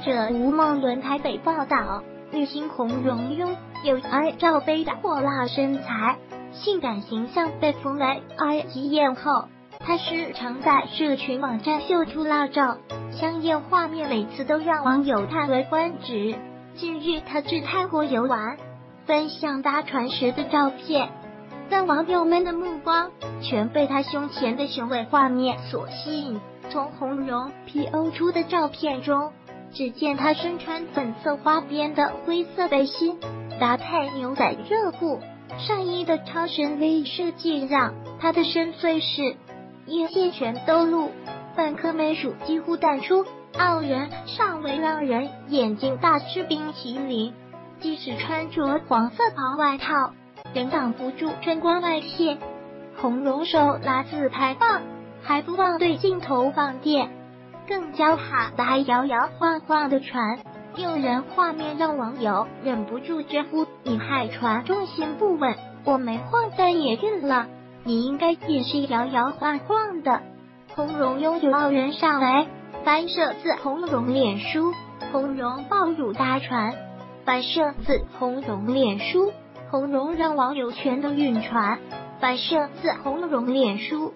者吴梦伦台北报道，女星洪荣拥有 I 罩杯的火辣身材，性感形象被封为 I 级艳后。她时常在社群网站秀出辣照，香艳画面每次都让网友叹为观止。近日，她至泰国游玩，分享搭船时的照片，但网友们的目光全被她胸前的雄伟画面所吸引。从洪荣 PO 出的照片中，只见她身穿粉色花边的灰色背心，搭配牛仔热裤，上衣的超神 V 设计让她的深邃是眼线全都露，半颗眉数几乎淡出，傲人尚未让人眼睛大吃冰淇淋。即使穿着黄色袍外套，仍挡不住春光外泄。洪荣手拿自拍棒，还不忘对镜头放电，更骄哈的还摇摇晃晃的传，诱人画面让网友忍不住直呼：“你还传重心不稳，我没晃但也认了，你应该也是摇摇晃晃的。”洪荣拥有傲人上围，翻摄自洪荣脸书，洪荣抱乳搭船，翻摄自洪荣脸书，洪荣让网友全都晕船，翻摄自洪荣脸书。